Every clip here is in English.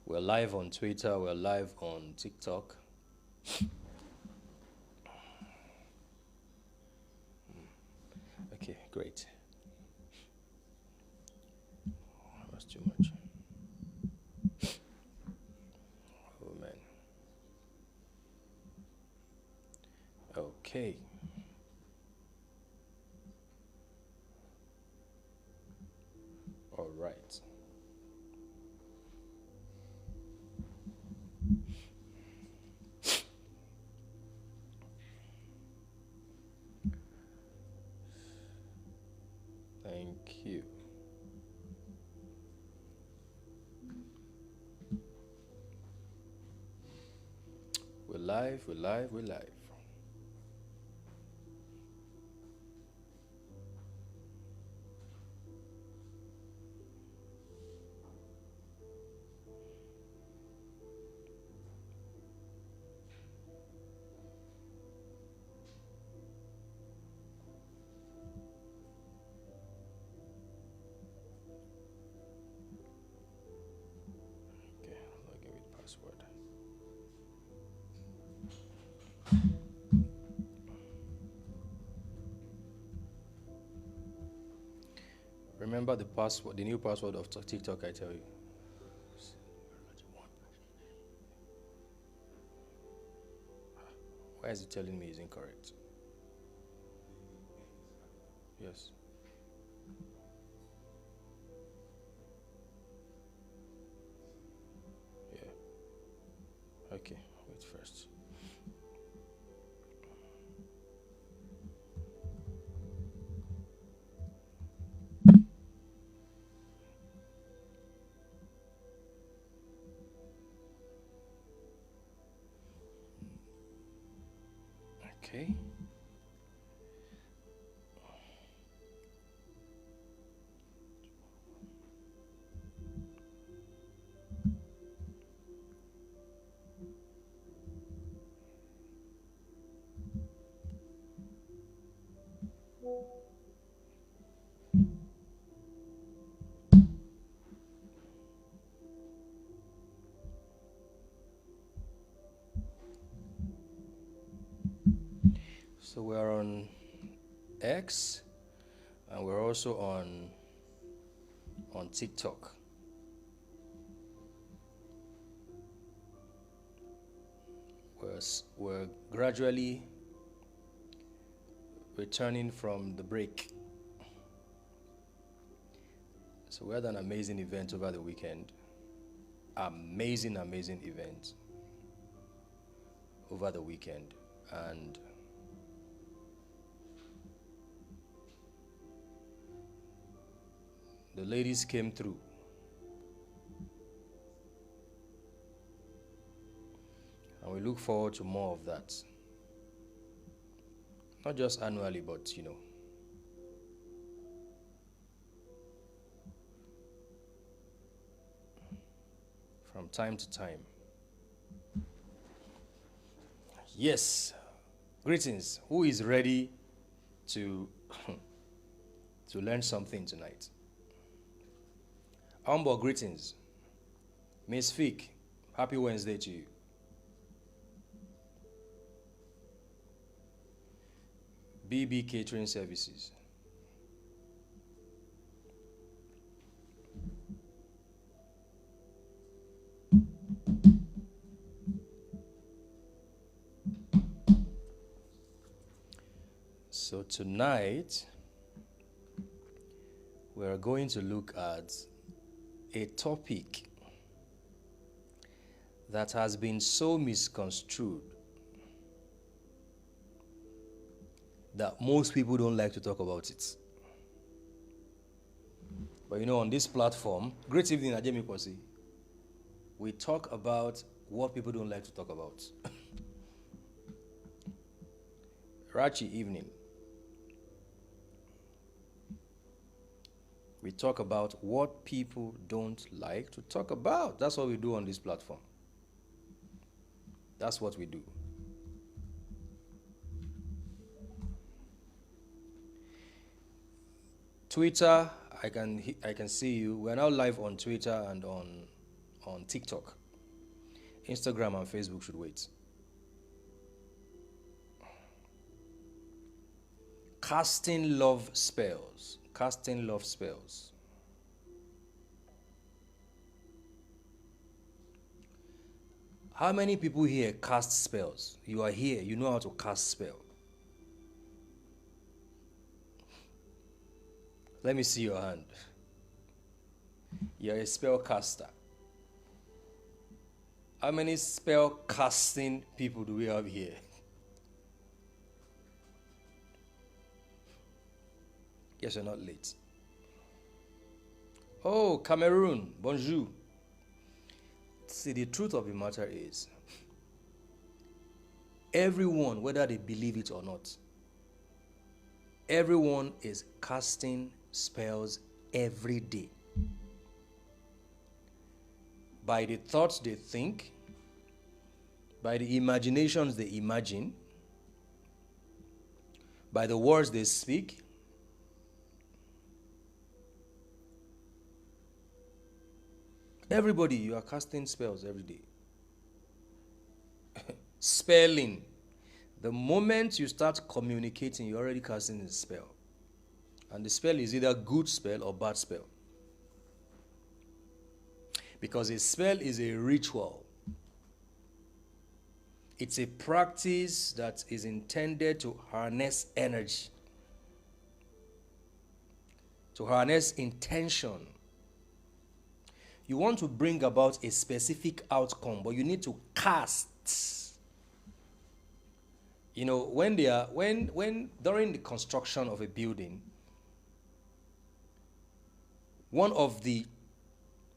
We're live on Twitter, we're live on TikTok. Okay, great. That's too much. Oh man. Okay. All right. Thank you. We're live, we're live, we're live. Okay, login with password. Remember the password, the new password of TikTok, I tell you. Why is it telling me it's incorrect? Yes. Yeah. Okay, wait first. Okay. So we're on X and we're also on TikTok. We're gradually returning from the break. So we had an amazing event over the weekend. Amazing event over the weekend. And the ladies came through. And we look forward to more of that. Not just annually, but from time to time. Yes. Greetings. Who is ready to to learn something tonight? Humble greetings. Miss Fick, happy Wednesday to you. BB Catering Services. So tonight, we're going to look at a topic that has been so misconstrued that most people don't like to talk about it. But on this platform, great evening, Ajemi Kwasi, we talk about what people don't like to talk about. Rachi evening. We talk about what people don't like to talk about. That's what we do on this platform. That's what we do. Twitter, I can see you. We're now live on Twitter and on TikTok. Instagram and Facebook should wait. Casting love spells. Casting love spells. How many people here cast spells? You are here, you know how to cast spell. Let me see your hand. You're a spell caster. How many spell casting people do we have here? Yes, you're not late. Oh, Cameroon, bonjour. See, the truth of the matter is, everyone, whether they believe it or not, everyone is casting spells every day. By the thoughts they think, by the imaginations they imagine, by the words they speak. Everybody, you are casting spells every day. Spelling. The moment you start communicating, you're already casting a spell. And the spell is either good spell or bad spell. Because a spell is a ritual. It's a practice that is intended to harness energy, to harness intention. You want to bring about a specific outcome, but you need to cast. You know, when during the construction of a building, one of the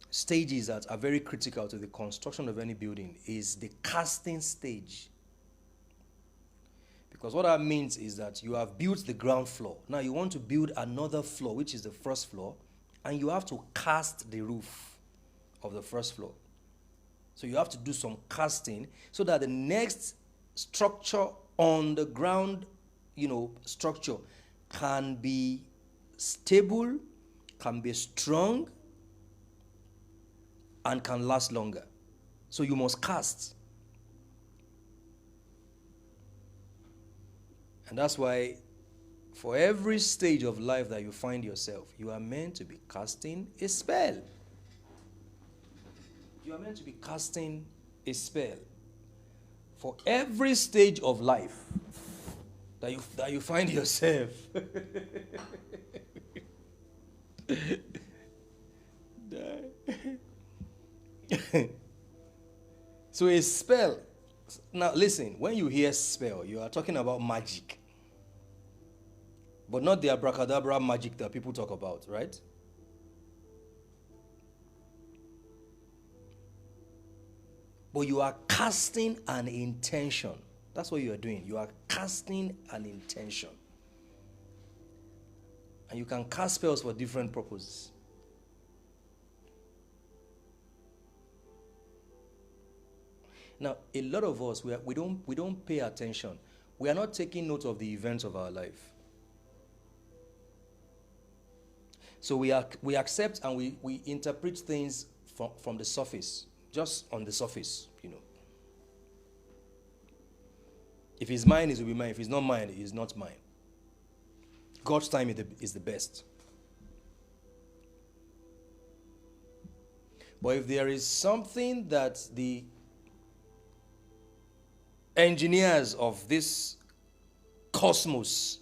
stages that are very critical to the construction of any building is the casting stage. Because what that means is that you have built the ground floor. Now you want to build another floor, which is the first floor, and you have to cast the roof of the first floor. So you have to do some casting so that the next structure on the ground, structure can be stable, can be strong, and can last longer. So you must cast. And that's why for every stage of life that you find yourself, you are meant to be casting a spell. You are meant to be casting a spell. For every stage of life that you find yourself. So a spell. Now listen, when you hear spell, you are talking about magic. But not the abracadabra magic that people talk about, right? But you are casting an intention. That's what you are doing. You are casting an intention. And you can cast spells for different purposes. Now, a lot of us, we don't pay attention. We are not taking note of the events of our life. So we accept and we interpret things from the surface, just on the surface, If it's mine, it will be mine. If it's not mine, it is not mine. God's time is the best. But if there is something that the engineers of this cosmos,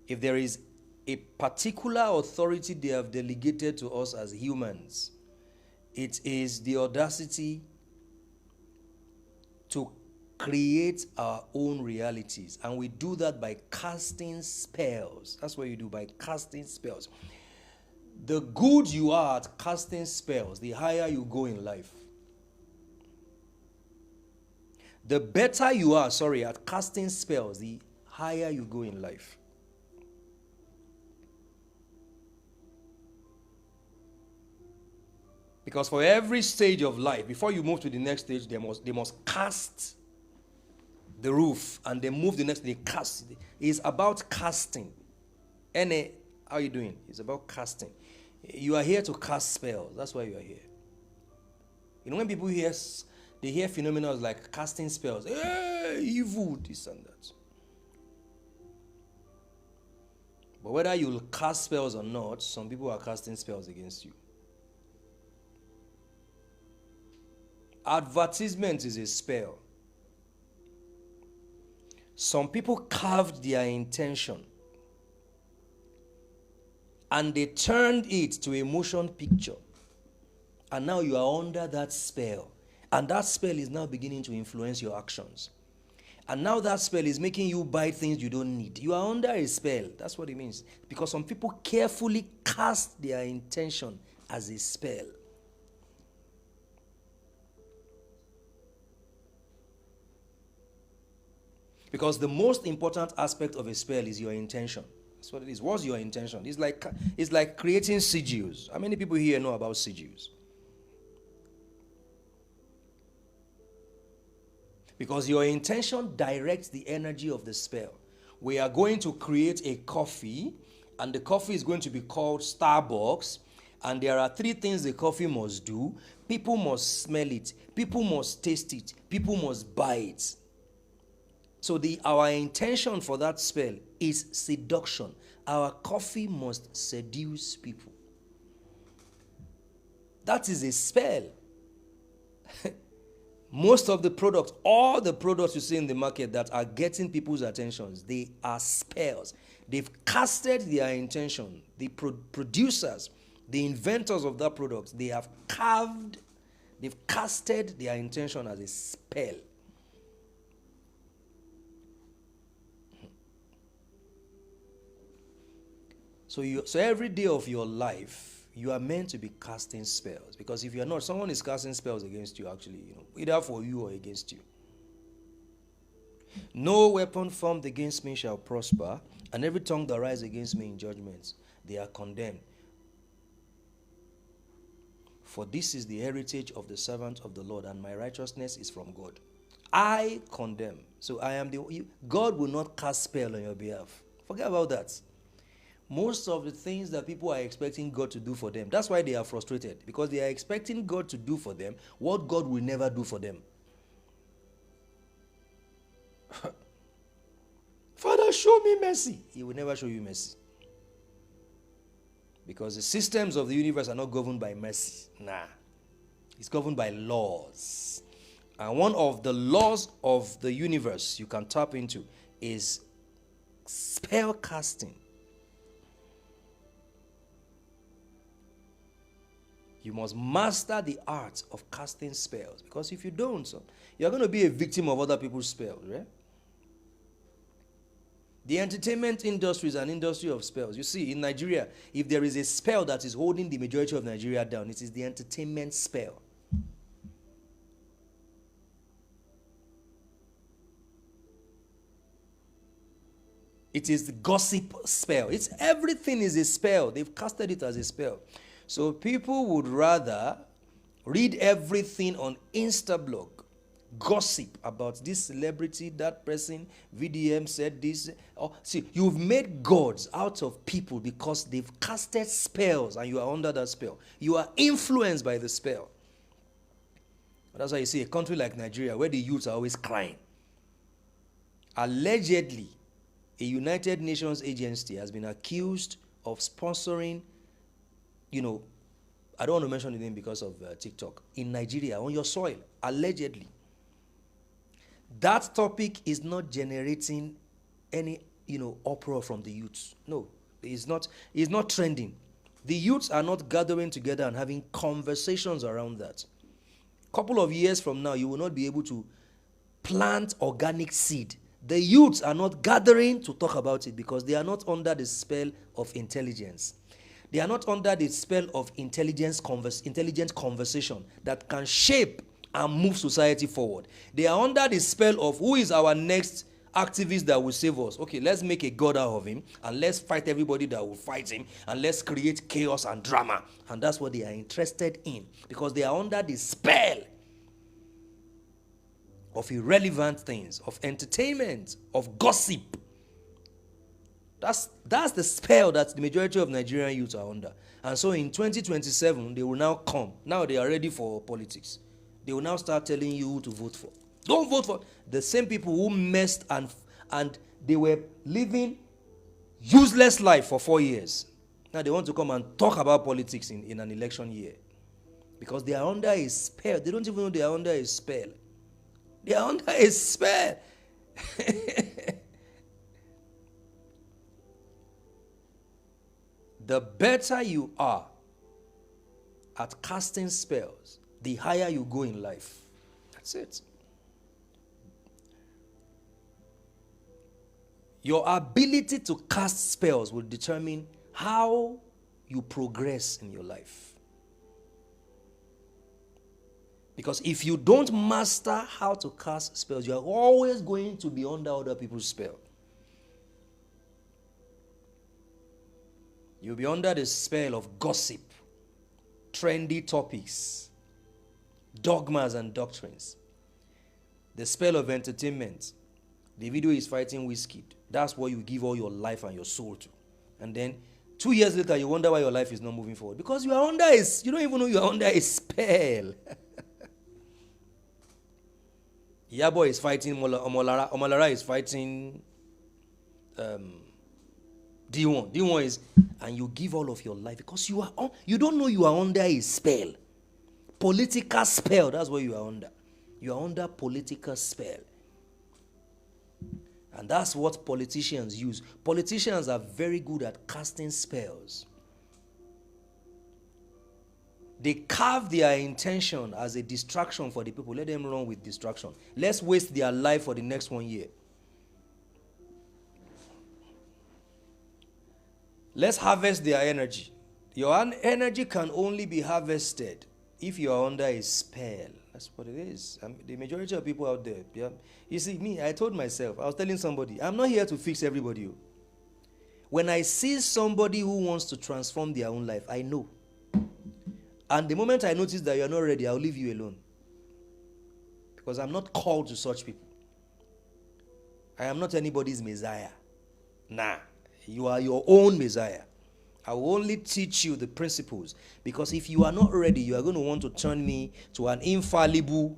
if there is a particular authority they have delegated to us as humans, it is the audacity to create our own realities. And we do that by casting spells. That's what you do, by casting spells. The good you are at casting spells, the higher you go in life. The better you are, at casting spells, the higher you go in life. Because for every stage of life, before you move to the next stage, they must cast the roof, and they move the next, they cast. It's about casting. How are you doing? It's about casting. You are here to cast spells. That's why you are here. When people hear They hear phenomena like casting spells. Hey, evil, this and that. But whether you'll cast spells or not, some people are casting spells against you. Advertisement is a spell. Some people carved their intention and they turned it to a motion picture. And now you are under that spell. And that spell is now beginning to influence your actions. And now that spell is making you buy things you don't need. You are under a spell. That's what it means. Because some people carefully cast their intention as a spell. Because the most important aspect of a spell is your intention. That's what it is. What's your intention? It's like creating sigils. How many people here know about sigils? Because your intention directs the energy of the spell. We are going to create a coffee, and the coffee is going to be called Starbucks, and there are 3 things the coffee must do. People must smell it, people must taste it, people must buy it. So our intention for that spell is seduction. Our coffee must seduce people. That is a spell. Most of the products, all the products you see in the market that are getting people's attentions, they are spells. They've casted their intention. The producers, the inventors of that product, they've casted their intention as a spell. So every day of your life, you are meant to be casting spells. Because if you are not, someone is casting spells against you, actually, either for you or against you. No weapon formed against me shall prosper, and every tongue that rises against me in judgment, they are condemned. For this is the heritage of the servant of the Lord, and my righteousness is from God. I condemn. So God will not cast spell on your behalf. Forget about that. Most of the things that people are expecting God to do for them, that's why they are frustrated, because they are expecting God to do for them what God will never do for them. Father, show me mercy. He will never show you mercy. Because the systems of the universe are not governed by mercy. Nah. It's governed by laws. And one of the laws of the universe you can tap into is spell casting. You must master the art of casting spells. Because if you don't, you're going to be a victim of other people's spells, right? The entertainment industry is an industry of spells. You see, in Nigeria, if there is a spell that is holding the majority of Nigeria down, it is the entertainment spell. It is the gossip spell. Everything is a spell. They've casted it as a spell. So people would rather read everything on Instablog, gossip about this celebrity, that person, VDM said this. See, you've made gods out of people because they've casted spells and you are under that spell. You are influenced by the spell. That's why you see a country like Nigeria where the youths are always crying. Allegedly, a United Nations agency has been accused of sponsoring, I don't want to mention the name because of TikTok, in Nigeria, on your soil, allegedly. That topic is not generating any, uproar from the youths. No, it's not trending. The youths are not gathering together and having conversations around that. Couple of years from now, you will not be able to plant organic seed. The youths are not gathering to talk about it because they are not under the spell of intelligence. They are not under the spell of intelligent conversation that can shape and move society forward. They are under the spell of who is our next activist that will save us. Okay, let's make a god out of him and let's fight everybody that will fight him and let's create chaos and drama. And that's what they are interested in because they are under the spell of irrelevant things, of entertainment, of gossip. That's the spell that the majority of Nigerian youths are under. And so in 2027, they will now come. Now they are ready for politics. They will now start telling you who to vote for. Don't vote for the same people who messed and they were living useless life for 4 years. Now they want to come and talk about politics in an election year. Because they are under a spell. They don't even know they are under a spell. They are under a spell. The better you are at casting spells, the higher you go in life. That's it. Your ability to cast spells will determine how you progress in your life. Because if you don't master how to cast spells, you are always going to be under other people's spell. You'll be under the spell of gossip, trendy topics, dogmas and doctrines. The spell of entertainment. The video is fighting Wizkid. That's what you give all your life and your soul to. And then 2 years later, you wonder why your life is not moving forward. Because you are under you don't even know you are under a spell. Yabo is fighting Omolara. Omolara is fighting D1. D1 is, and you give all of your life because you don't know you are under a spell. Political spell, that's what you are under. You are under political spell. And that's what politicians use. Politicians are very good at casting spells. They carve their intention as a distraction for the people. Let them run with distraction. Let's waste their life for the next 1 year. Let's harvest their energy. Your energy can only be harvested if you are under a spell. That's what it is. The majority of people out there, yeah. You see, me, I told myself, I was telling somebody, I'm not here to fix everybody. When I see somebody who wants to transform their own life, I know. And the moment I notice that you're not ready, I'll leave you alone. Because I'm not called to such people. I am not anybody's Messiah. Nah, you are your own Messiah. I will only teach you the principles. Because if you are not ready, you are going to want to turn me to an infallible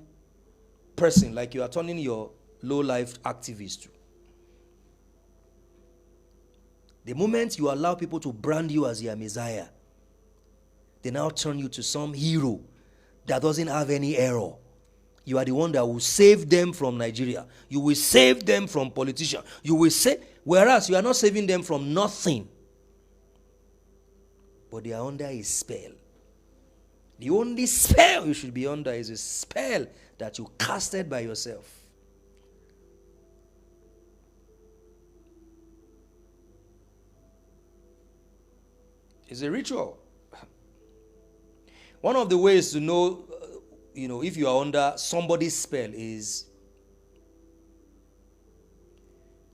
person like you are turning your low-life activist to. The moment you allow people to brand you as your Messiah, they now turn you to some hero that doesn't have any error. You are the one that will save them from Nigeria. You will save them from politicians. You will save, whereas you are not saving them from nothing. But they are under a spell. The only spell you should be under is a spell that you casted by yourself. It's a ritual. One of the ways to know, if you are under somebody's spell is,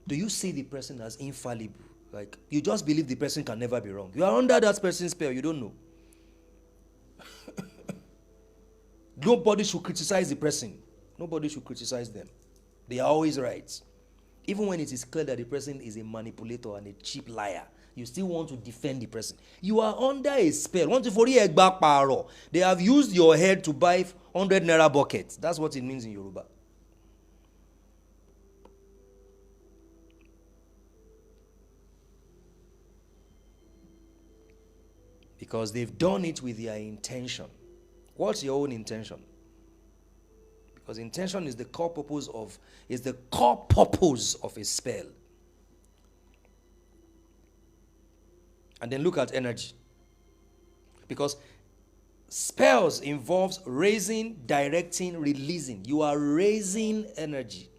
do you see the person as infallible? Like, you just believe the person can never be wrong. You are under that person's spell, you don't know. Nobody should criticize the person. Nobody should criticize them. They are always right. Even when it is clear that the person is a manipulator and a cheap liar, you still want to defend the person. You are under a spell. They have used your head to buy 100 naira buckets. That's what it means in Yoruba. Because they've done it with their intention. What's your own intention? Because intention is the core purpose of a spell. And then look at energy. Because spells involves raising, directing, releasing. You are raising energy.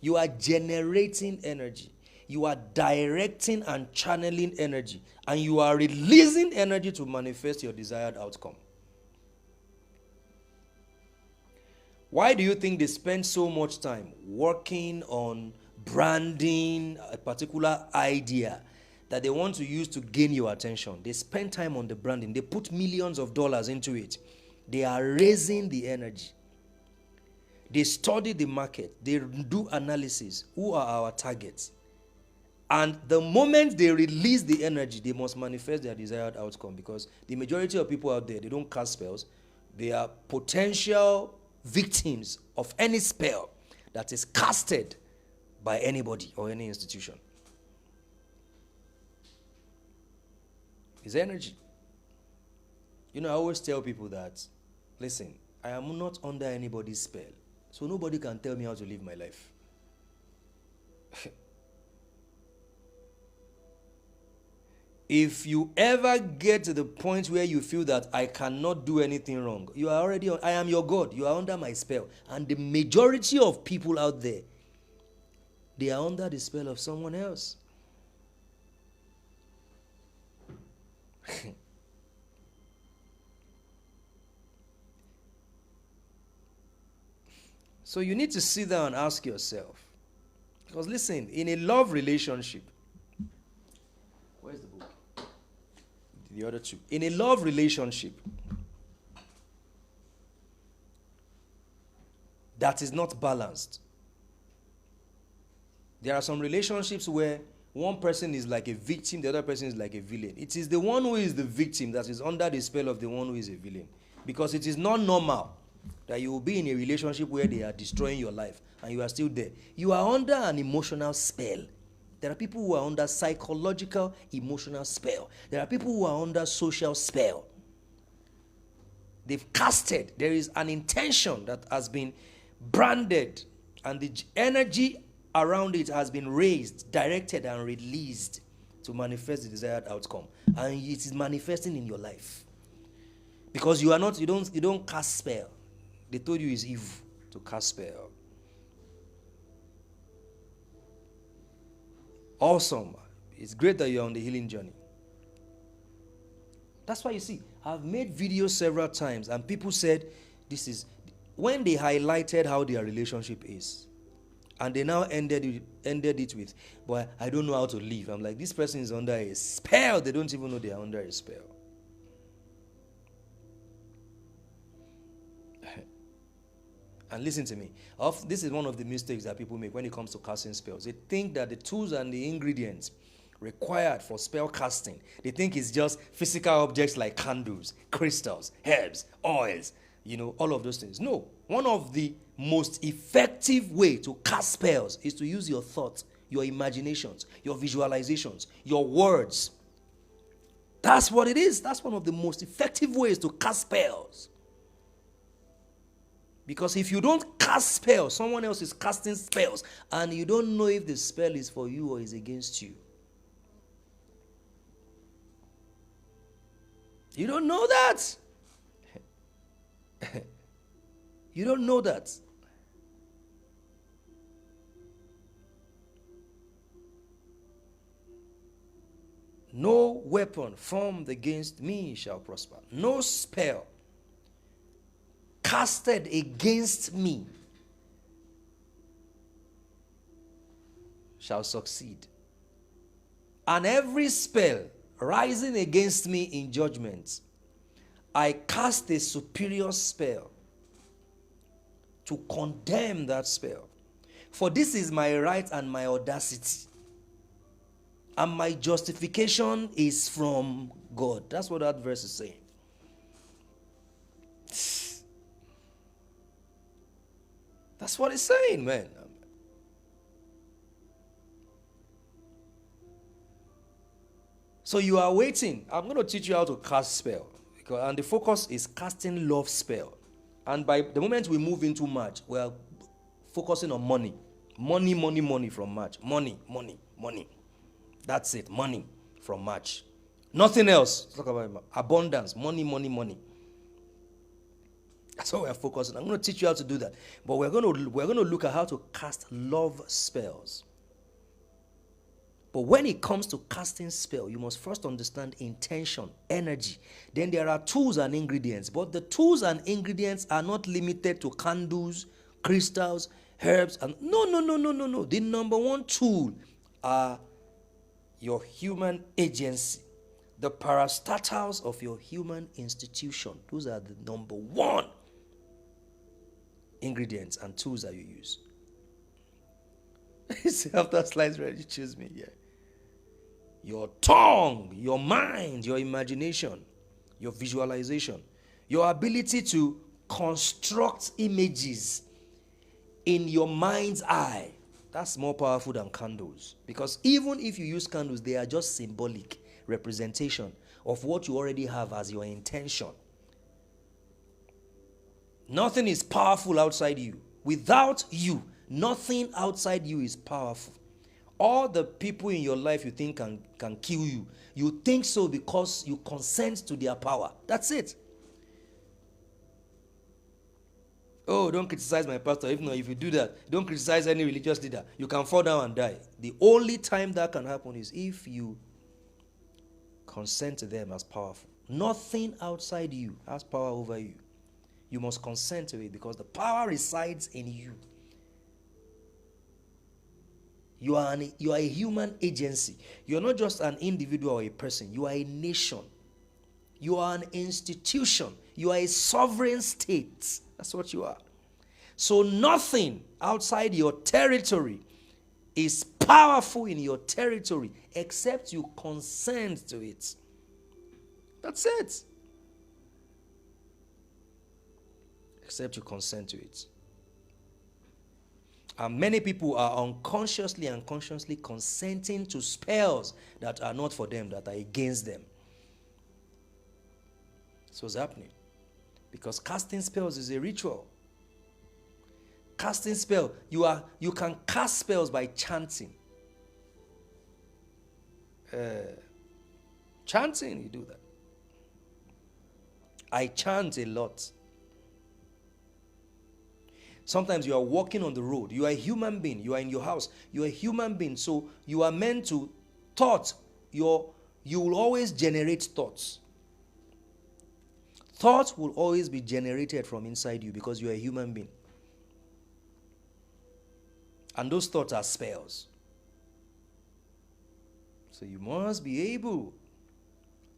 You are generating energy. You are directing and channeling energy. And you are releasing energy to manifest your desired outcome. Why do you think they spend so much time working on branding a particular idea that they want to use to gain your attention? They spend time on the branding. They put millions of dollars into it. They are raising the energy. They study the market. They do analysis. Who are our targets? And the moment they release the energy, they must manifest their desired outcome. Because the majority of people out there, they don't cast spells. They are potential victims of any spell that is casted by anybody or any institution. It's energy. You know, I always tell people that, listen, I am not under anybody's spell, so nobody can tell me how to live my life. If you ever get to the point where you feel that I cannot do anything wrong, you are already I am your God. You are under my spell. And the majority of people out there, they are under the spell of someone else. So you need to sit down and ask yourself. Because listen, in a love relationship, where's the book? The other two. In a love relationship that is not balanced, there are some relationships where one person is like a victim, the other person is like a villain. It is the one who is the victim that is under the spell of the one who is a villain. Because it is not normal that you will be in a relationship where they are destroying your life and you are still there. You are under an emotional spell. There are people who are under psychological, emotional spell. There are people who are under social spell. They've casted. There is an intention that has been branded, and the energy around it has been raised, directed, and released to manifest the desired outcome. And it is manifesting in your life. Because you don't cast spell. They told you it's evil to cast spell. Awesome. It's great that you're on the healing journey. That's why you see, I've made videos several times and people said, this is, when they highlighted how their relationship is, and they now ended it with, but I don't know how to live. I'm like, this person is under a spell. They don't even know they are under a spell. And listen to me. This is one of the mistakes that people make when it comes to casting spells. They think that the tools and the ingredients required for spell casting, they think it's just physical objects like candles, crystals, herbs, oils, all of those things. No. One of the most effective way to cast spells is to use your thoughts, your imaginations, your visualizations, your words. That's what it is. That's one of the most effective ways to cast spells. Because if you don't cast spells, someone else is casting spells, and you don't know if the spell is for you or is against you. You don't know that. You don't know that. No weapon formed against me shall prosper. No spell casted against me shall succeed. And every spell rising against me in judgment, I cast a superior spell to condemn that spell. For this is my right and my audacity, and my justification is from God. That's what that verse is saying. That's what it's saying, man. So you are waiting. I'm going to teach you how to cast spell. And the focus is casting love spell. And by the moment we move into March, we are focusing on money. Money, money, money from March. Money, money, money. That's it. Money from March. Nothing else. Let's talk about abundance. Money, money, money. That's what we're focusing on. I'm going to teach you how to do that. But we're going to look at how to cast love spells. But when it comes to casting spell, you must first understand intention, energy. Then there are tools and ingredients. But the tools and ingredients are not limited to candles, crystals, herbs. And no. The number one tool are your human agency. The parastatals of your human institution. Those are the number one ingredients and tools that you use. After slides ready, choose me. Yeah. Your tongue, your mind, your imagination, your visualization, Your ability to construct images in your mind's eye. That's more powerful than candles. Because even if you use candles, they are just symbolic representation of what you already have as your intention. Nothing is powerful outside you. Without you, nothing outside you is powerful. All the people in your life you think can kill you, you think so because you consent to their power. That's it. Oh, don't criticize my pastor. If you do that, don't criticize any religious leader. You can fall down and die. The only time that can happen is if you consent to them as powerful. Nothing outside you has power over you. You must consent to it because the power resides in you. You are a human agency. You are not just an individual or a person. You are a nation. You are an institution. You are a sovereign state. That's what you are. So nothing outside your territory is powerful in your territory except you consent to it. That's it. Except you consent to it. And many people are unconsciously and consciously consenting to spells that are not for them, that are against them. That's what's happening. Because casting spells is a ritual. Casting spell, you can cast spells by chanting. Chanting, you do that. I chant a lot. Sometimes you are walking on the road. You are a human being. You are in your house. You are a human being. So you are meant to thought. You will always generate thoughts. Thoughts will always be generated from inside you because you are a human being. And those thoughts are spells. So you must be able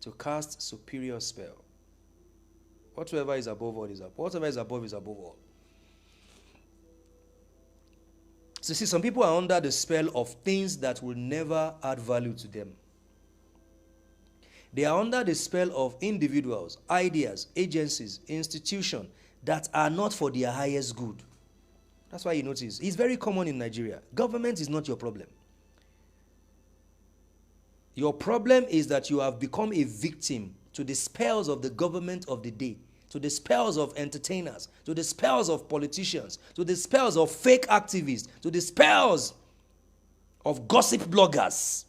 to cast superior spell. Whatever is above all is above. Whatever is above all. So see, some people are under the spell of things that will never add value to them. They are under the spell of individuals, ideas, agencies, institutions that are not for their highest good. That's why you notice. It's very common in Nigeria. Government is not your problem. Your problem is that you have become a victim to the spells of the government of the day, to the spells of entertainers, to the spells of politicians, to the spells of fake activists, to the spells of gossip bloggers.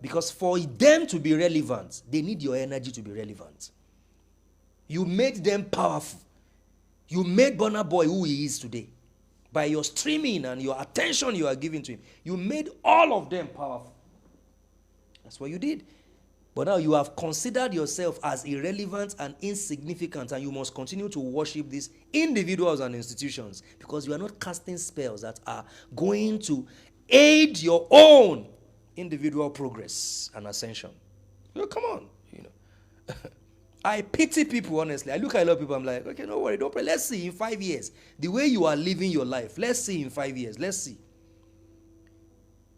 Because for them to be relevant, they need your energy to be relevant. You made them powerful. You made Burna Boy who he is today. By your streaming and your attention you are giving to him. You made all of them powerful. That's what you did. But now you have considered yourself as irrelevant and insignificant, and you must continue to worship these individuals and institutions because you are not casting spells that are going to aid your own individual progress and ascension. Come on. I pity people, honestly. I look at a lot of people, I'm like, okay, don't worry, don't pray. Let's see in 5 years. The way you are living your life, let's see in 5 years. Let's see.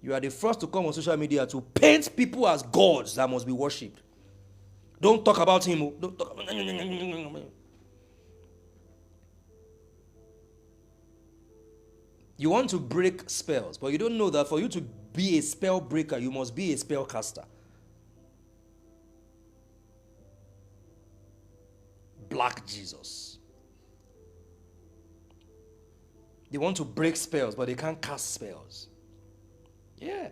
You are the first to come on social media to paint people as gods that must be worshipped. Don't talk about him. Don't talk. You want to break spells, but you don't know that for you to be a spell breaker, you must be a spell caster. Black Jesus. They want to break spells, but they can't cast spells. Yeah.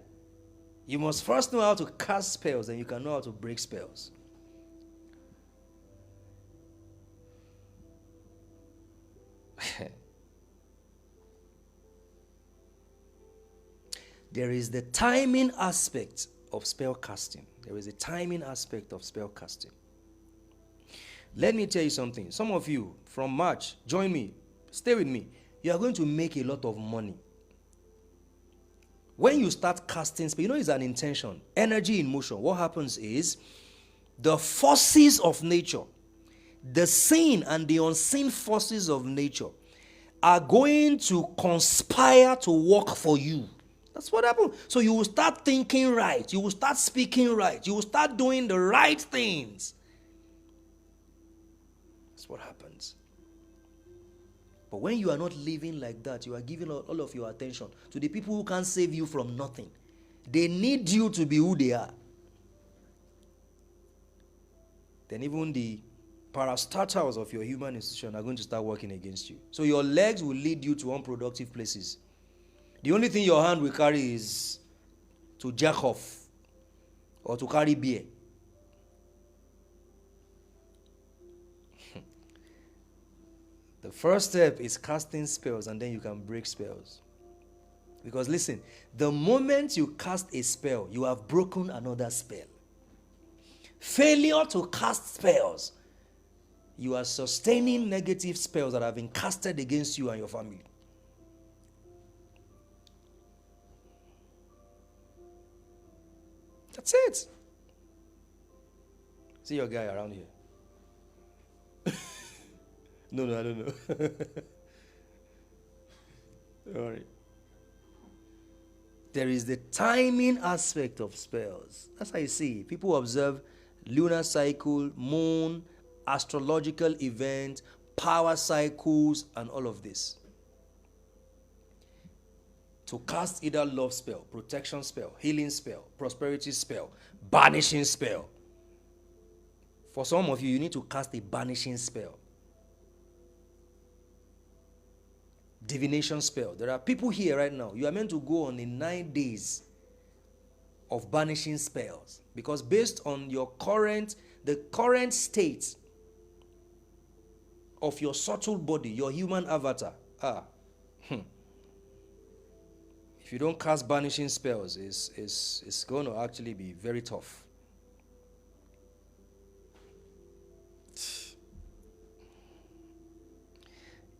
You must first know how to cast spells, and you can know how to break spells. There is the timing aspect of spell casting. There is a timing aspect of spell casting. Let me tell you something. Some of you from March, join me, stay with me. You are going to make a lot of money. When you start casting spell, it's an intention, energy in motion. What happens is the forces of nature, the seen and the unseen forces of nature are going to conspire to work for you. That's what happens. So you will start thinking right. You will start speaking right. You will start doing the right things. what happens. But when you are not living like that, you are giving all of your attention to the people who can't save you from nothing. They need you to be who they are. Then even the parastatals of your human institution are going to start working against you. So your legs will lead you to unproductive places. The only thing your hand will carry is to jack off or to carry beer. The first step is casting spells, and then you can break spells. Because listen, the moment you cast a spell, you have broken another spell. Failure to cast spells, you are sustaining negative spells that have been casted against you and your family. That's it. See your guy around here. No, I don't know. All right. There is the timing aspect of spells. That's how you see. People observe lunar cycle, moon, astrological events, power cycles, and all of this. To cast either love spell, protection spell, healing spell, prosperity spell, banishing spell. For some of you, you need to cast a banishing spell. Divination spell. There are people here right now. You are meant to go on in 9 days of banishing spells, because based on the current state of your subtle body, your human avatar, if you don't cast banishing spells, it's going to actually be very tough.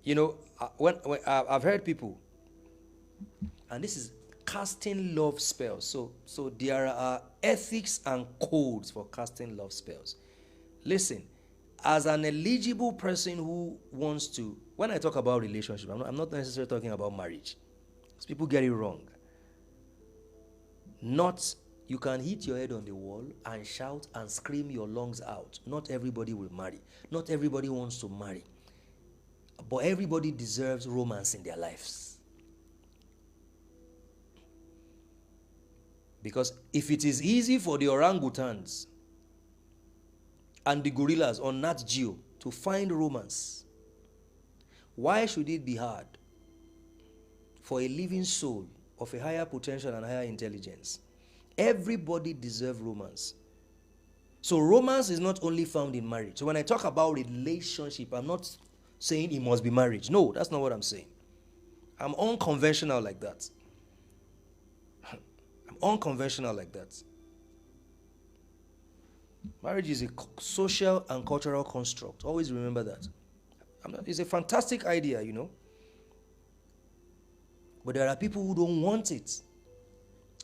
You know, when I've heard people, and this is casting love spells. So there are ethics and codes for casting love spells. Listen, as an eligible person who wants to, when I talk about relationship, I'm not necessarily talking about marriage. Because people get it wrong. Not, you can hit your head on the wall and shout and scream your lungs out. Not everybody will marry. Not everybody wants to marry. But everybody deserves romance in their lives. Because if it is easy for the orangutans and the gorillas on Nat Geo to find romance, why should it be hard for a living soul of a higher potential and higher intelligence? Everybody deserves romance. So romance is not only found in marriage. So when I talk about relationship, I'm not saying it must be marriage. No, that's not what I'm saying. I'm unconventional like that. Unconventional like that. Marriage is a social and cultural construct. Always remember that. It's a fantastic idea, you know. But there are people who don't want it.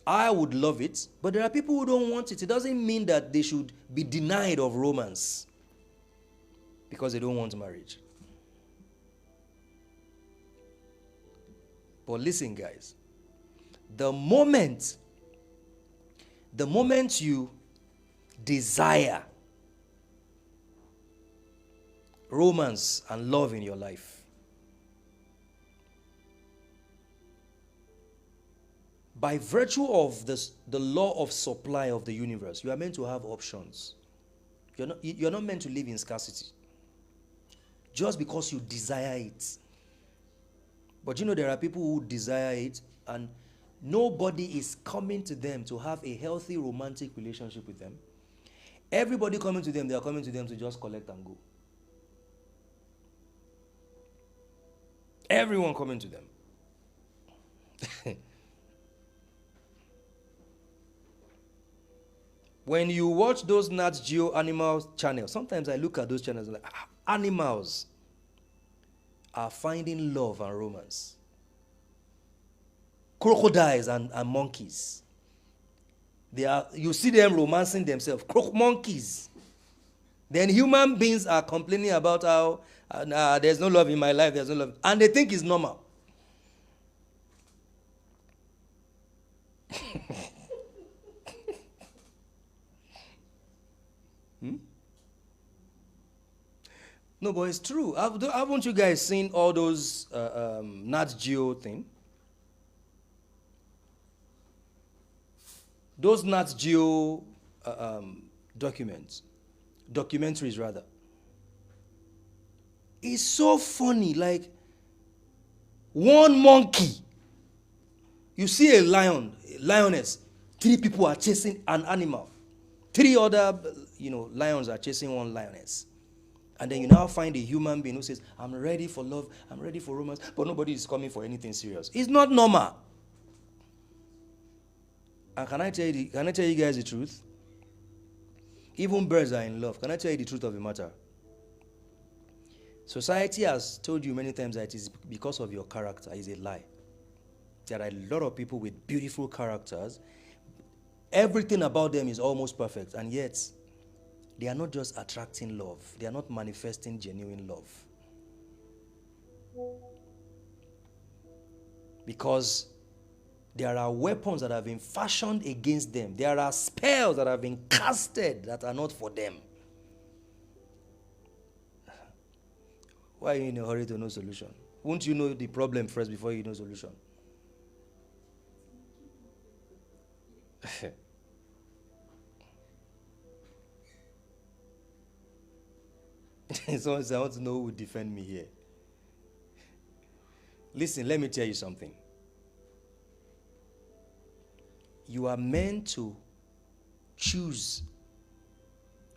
I would love it, but there are people who don't want it. It doesn't mean that they should be denied of romance because they don't want marriage. But listen, guys. The moment you desire romance and love in your life, by virtue of the law of supply of the universe, you are meant to have options. You're not meant to live in scarcity just because you desire it. But you know, there are people who desire it and nobody is coming to them to have a healthy romantic relationship with them. Everybody coming to them, they are coming to them to just collect and go. Everyone coming to them. When you watch those Nat Geo animal channels, sometimes I look at those channels and like, animals are finding love and romance. Crocodiles and monkeys. You see them romancing themselves. Monkeys. Then human beings are complaining about how there's no love in my life, there's no love. And they think it's normal. No, but it's true. Haven't you guys seen all those Nat Geo thing? Those Nat Geo documentaries rather. It's so funny. Like one monkey, you see a lioness. 3 people are chasing an animal. 3 other, lions are chasing one lioness. And then you now find a human being who says, I'm ready for love, I'm ready for romance, but nobody is coming for anything serious. It's not normal. And can I tell you guys the truth? Even birds are in love. Can I tell you the truth of the matter? Society has told you many times that it is because of your character. It's a lie. There are a lot of people with beautiful characters. Everything about them is almost perfect, and yet they are not just attracting love. They are not manifesting genuine love. Because there are weapons that have been fashioned against them. There are spells that have been casted that are not for them. Why are you in a hurry to know solution? Won't you know the problem first before you know solution? Someone says, I want to know who will defend me here. Listen, let me tell you something. You are meant to choose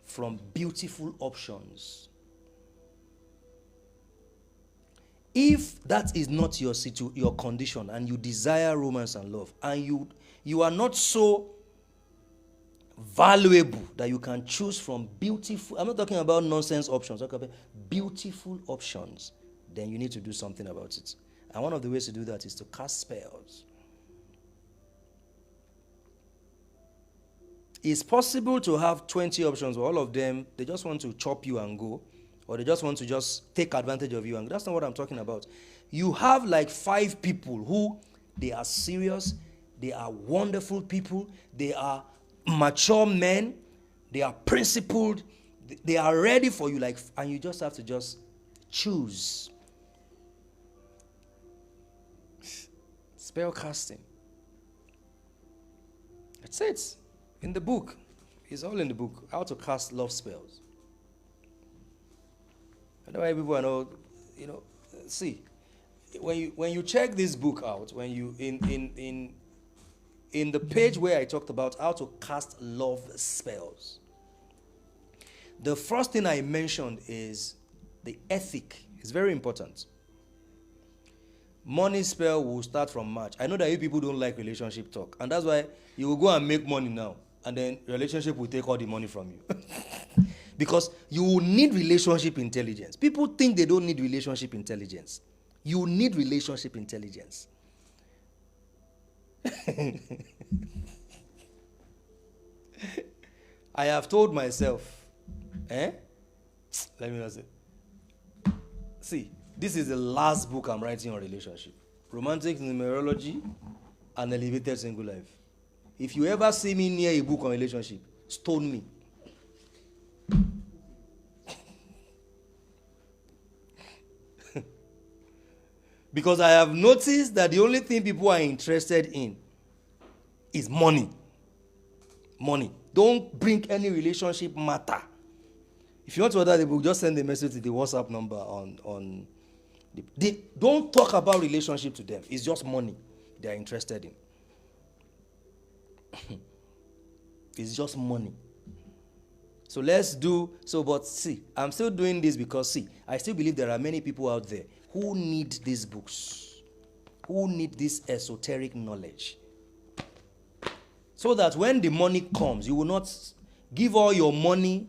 from beautiful options. If that is not your condition, and you desire romance and love, and you are not so valuable that you can choose from beautiful, I'm not talking about nonsense options, I'm talking about beautiful options, then you need to do something about it. And one of the ways to do that is to cast spells. It's possible to have 20 options, but all of them, they just want to chop you and go, or they just want to just take advantage of you. And that's not what I'm talking about. You have like 5 people who, they are serious, they are wonderful people, they are mature men, they are principled, they are ready for you, and you just have to just choose. Spell casting. That's it. In the book. It's all in the book. How to cast love spells. I know why people are not, see, when you check this book out, when you in the page where I talked about how to cast love spells, the first thing I mentioned is the ethic. It's very important. Money spell will start from March. I know that you people don't like relationship talk, and that's why you will go and make money now, and then relationship will take all the money from you. Because you will need relationship intelligence. People think they don't need relationship intelligence. You need relationship intelligence. I have told myself, let me not say. See, this is the last book I'm writing on relationship. Romantic numerology and elevated single life. If you ever see me near a book on relationship, stone me. Because I have noticed that the only thing people are interested in is money. Money. Don't bring any relationship matter. If you want to order the book, just send a message to the WhatsApp number on don't talk about relationship to them. It's just money they are interested in. It's just money. So but see, I'm still doing this because I still believe there are many people out there who need these books, who need this esoteric knowledge. So that when the money comes, you will not give all your money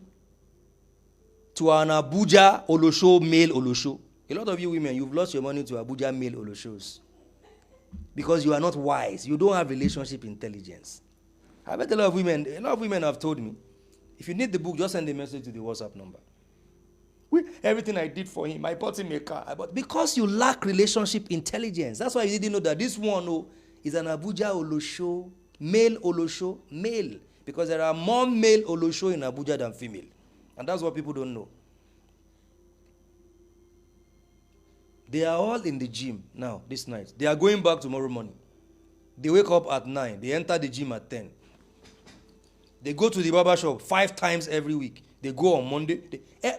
to an Abuja Olosho male Olosho. A lot of you women, you've lost your money to Abuja male Oloshos. Because you are not wise. You don't have relationship intelligence. I bet a lot of women have told me, if you need the book, just send a message to the WhatsApp number. Everything I did for him, I bought him a car. Because you lack relationship intelligence. That's why you didn't know that this one is an Abuja Olosho, male. Because there are more male Olosho in Abuja than female. And that's what people don't know. They are all in the gym now, this night. They are going back tomorrow morning. They wake up at 9. They enter the gym at 10. They go to the barber shop 5 times every week. They go on Monday.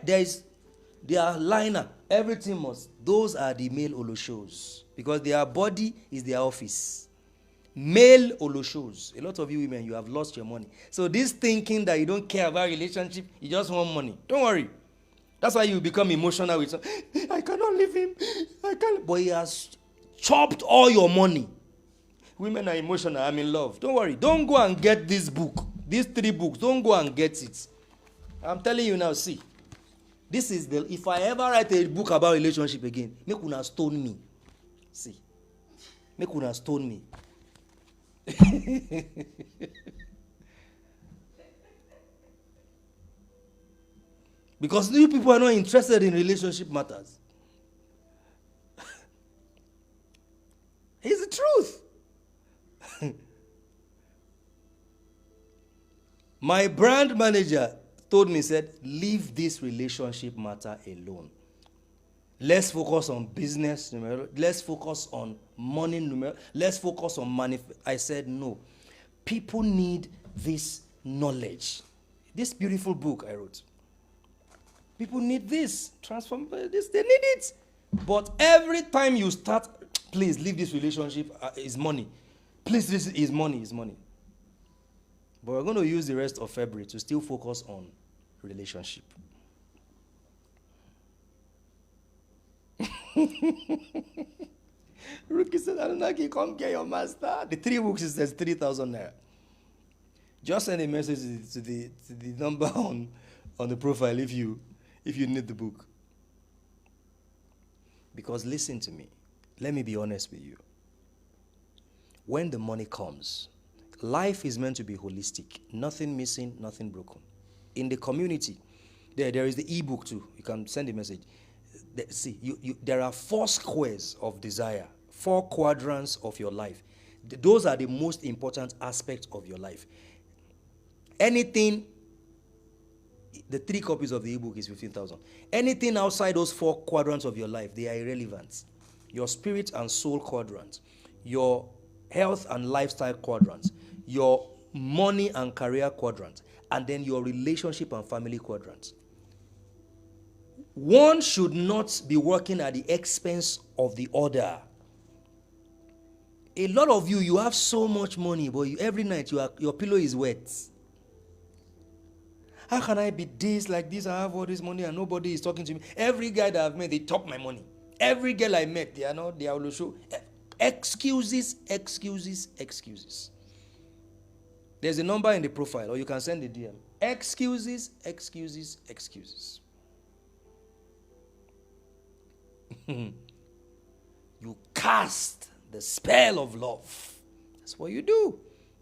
Their liner. Everything must. Those are the male Oloshos. Because their body is their office. Male Oloshos. A lot of you women, you have lost your money. So this thinking that you don't care about relationship, you just want money. Don't worry. That's why you become emotional with some, I cannot leave him. I can't. But he has chopped all your money. Women are emotional. I'm in love. Don't worry. Don't go and get this book. These 3 books. Don't go and get it. I'm telling you now, see. This is if I ever write a book about relationship again, make una stone me. See. Make una stone me. Because you people are not interested in relationship matters. It's the truth. My brand manager told me, said, leave this relationship matter alone. Let's focus on business. Let's focus on money. Let's focus on money. I said, no. People need this knowledge. This beautiful book I wrote. People need this. Transform this. They need it. But every time you start, please leave this relationship. Is money. Please, this is money. Is money. But we're going to use the rest of February to still focus on relationship. Rookie said, Anunnaki, come get your master. The 3 books says 3,000 naira. Just send a message to the number on the profile if you need the book. Because listen to me. Let me be honest with you. When the money comes, life is meant to be holistic. Nothing missing, nothing broken. In the community, there is the ebook too. You can send a message. There are 4 squares of desire, 4 quadrants of your life. Those are the most important aspects of your life. Anything, the 3 copies of the ebook is 15,000. Anything outside those 4 quadrants of your life, they are irrelevant. Your spirit and soul quadrant, your health and lifestyle quadrant, your money and career quadrant, and then your relationship and family quadrant. One should not be working at the expense of the other. A lot of you have so much money, but every night your pillow is wet. How can I be this, like this, I have all this money and nobody is talking to me? Every guy that I've met, they talk my money. Every girl I met, they will show excuses. There's a number in the profile, or you can send a DM. Excuses. You cast the spell of love. That's what you do.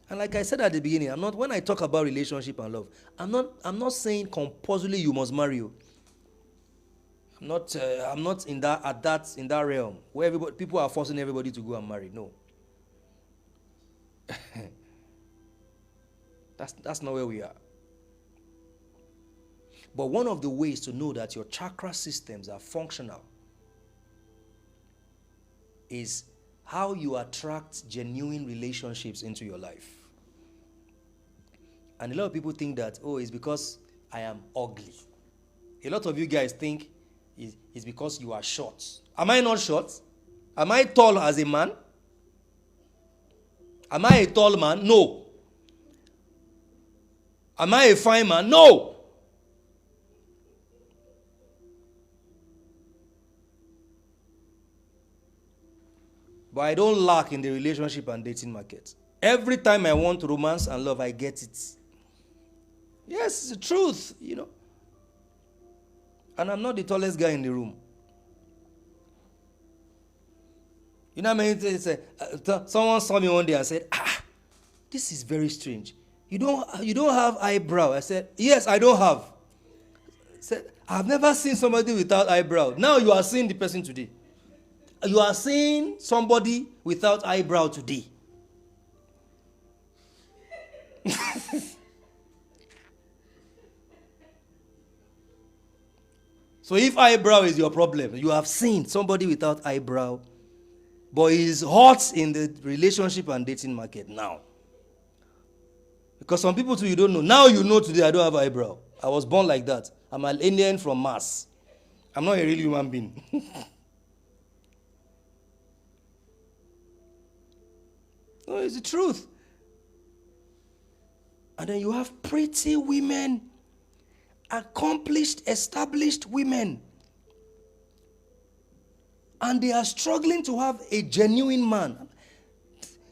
And like I said at the beginning, when I talk about relationship and love, I'm not saying compulsorily you must marry you. I'm not in that realm where people are forcing everybody to go and marry. No. That's not where we are. But one of the ways to know that your chakra systems are functional is how you attract genuine relationships into your life. And a lot of people think that, it's because I am ugly. A lot of you guys think it's because you are short. Am I not short? Am I tall as a man? Am I a tall man? No. Am I a fine man? No. But I don't lack in the relationship and dating market. Every time I want romance and love, I get it. Yes, it's the truth, And I'm not the tallest guy in the room. You know what I mean? Someone saw me one day and said, this is very strange. You don't have eyebrow. I said, yes, I don't have. I said, I've never seen somebody without eyebrow. Now you are seeing the person today. You are seeing somebody without eyebrow today. So if eyebrow is your problem, you have seen somebody without eyebrow, but is hot in the relationship and dating market now. Because some people too, you don't know. Now you know today I don't have eyebrow. I was born like that. I'm an alien from Mars. I'm not a real human being. No, it's the truth. And then you have pretty women, accomplished, established women. And they are struggling to have a genuine man.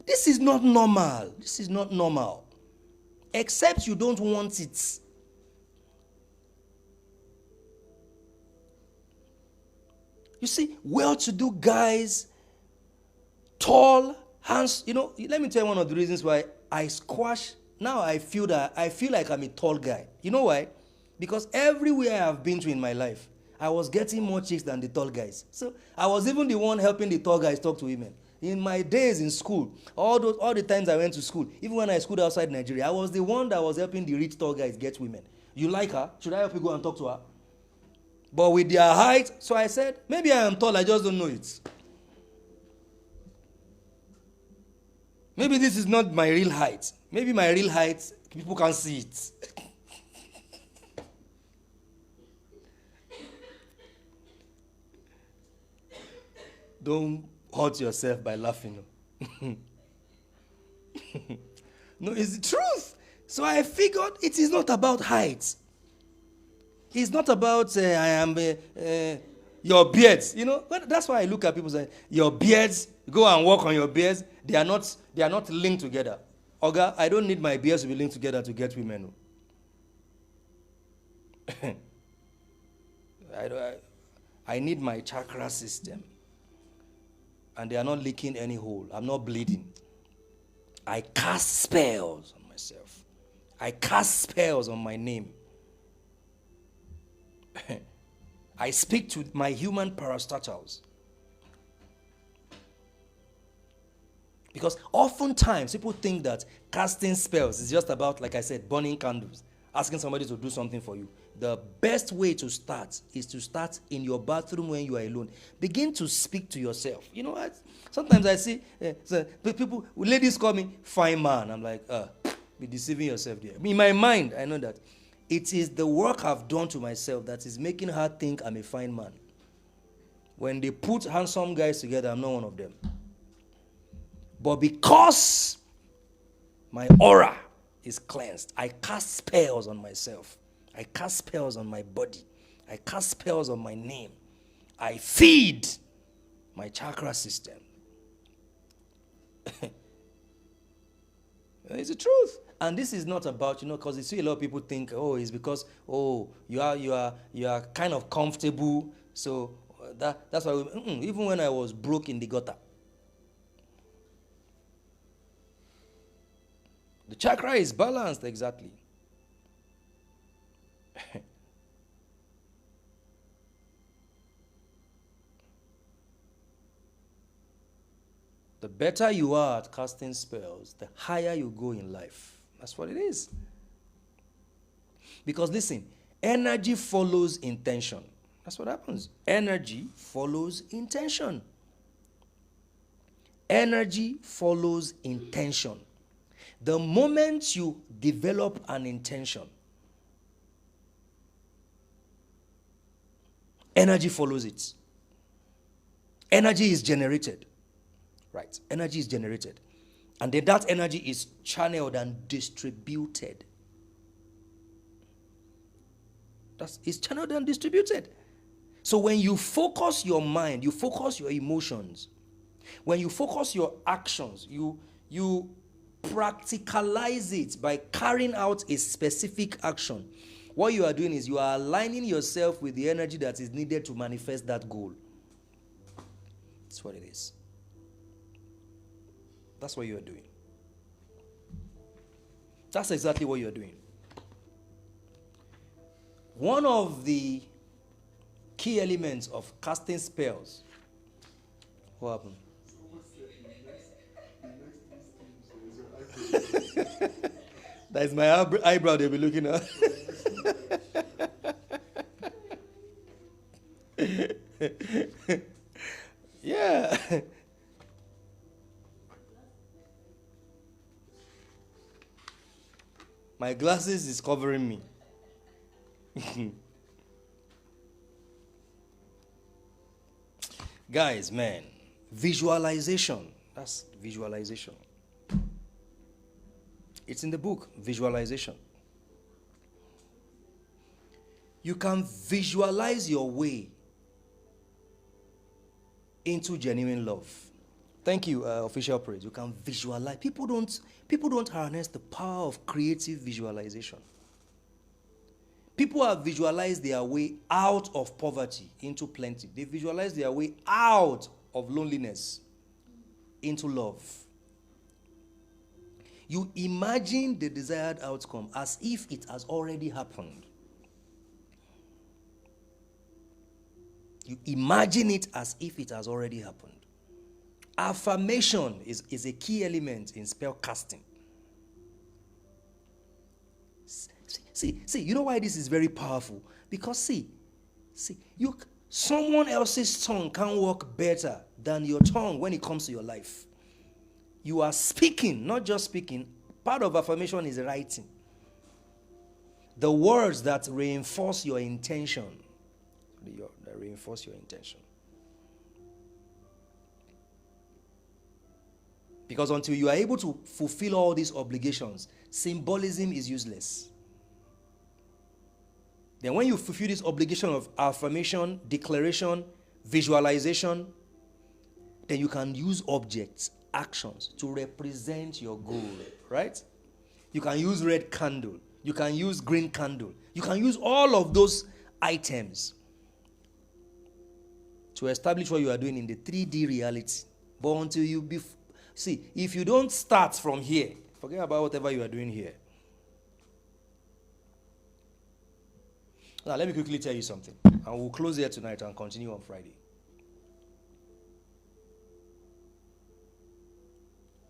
This is not normal. This is not normal. Except you don't want it. You see, well-to-do guys, tall, hands. You know, let me tell you one of the reasons why I squash. Now I feel like I'm a tall guy. You know why? Because everywhere I've been to in my life, I was getting more chicks than the tall guys. So I was even the one helping the tall guys talk to women. In my days in school, all the times I went to school, even when I schooled outside Nigeria, I was the one that was helping the rich tall guys get women. You like her? Should I help you go and talk to her? But with their height, so I said, maybe I am tall, I just don't know it. Maybe this is not my real height. Maybe my real height, people can't see it. Don't hurt yourself by laughing. No, it's the truth. So I figured it is not about height. It's not about your beards. You know, that's why I look at people and say, your beards, go and work on your beards. They are not linked together. Oga, I don't need my beards to be linked together to get women. I need my chakra system. And they are not leaking any hole. I'm not bleeding. I cast spells on myself. I cast spells on my name. I speak to my human parastatals. Because oftentimes people think that casting spells is just about, like I said, burning candles, asking somebody to do something for you. The best way to start is to start in your bathroom when you are alone. Begin to speak to yourself. You know what? Sometimes I see people, ladies call me fine man. I'm like, be deceiving yourself there. In my mind, I know that it is the work I've done to myself that is making her think I'm a fine man. When they put handsome guys together, I'm not one of them. But because my aura is cleansed, I cast spells on myself. I cast spells on my body. I cast spells on my name. I feed my chakra system. It's the truth. And this is not about, because you see a lot of people think, it's because, you are kind of comfortable. So that's why, even when I was broke in the gutter, the chakra is balanced exactly. The better you are at casting spells, the higher you go in life. That's what it is. Because listen, energy follows intention. That's what happens. Energy follows intention. Energy follows intention. The moment you develop an intention, energy follows it. Energy is generated. Right. Energy is generated. And then that energy is channeled and distributed. It's channeled and distributed. So when you focus your mind, you focus your emotions, when you focus your actions, you practicalize it by carrying out a specific action. What you are doing is you are aligning yourself with the energy that is needed to manifest that goal. That's what it is. That's what you are doing. That's exactly what you are doing. One of the key elements of casting spells. What happened? That is my eyebrow they'll be looking at. Yeah. My glasses is covering me. Guys, man, visualization. That's visualization. It's in the book, visualization. You can visualize your way into genuine love. Thank you, official praise. You can visualize. People don't harness the power of creative visualization. People have visualized their way out of poverty into plenty. They visualize their way out of loneliness into love. You imagine the desired outcome as if it has already happened. You imagine it as if it has already happened. Affirmation is a key element in spell casting. See, you know why this is very powerful? Because someone else's tongue can work better than your tongue when it comes to your life. You are speaking, not just speaking. Part of affirmation is writing. The words that reinforce your intention. That reinforce your intention. Because until you are able to fulfill all these obligations, symbolism is useless. Then when you fulfill this obligation of affirmation, declaration, visualization, then you can use objects, actions to represent your goal, right? You can use red candle. You can use green candle. You can use all of those items to establish what you are doing in the 3D reality. But until you if you don't start from here, forget about whatever you are doing here. Now, let me quickly tell you something. And we'll close here tonight and continue on Friday.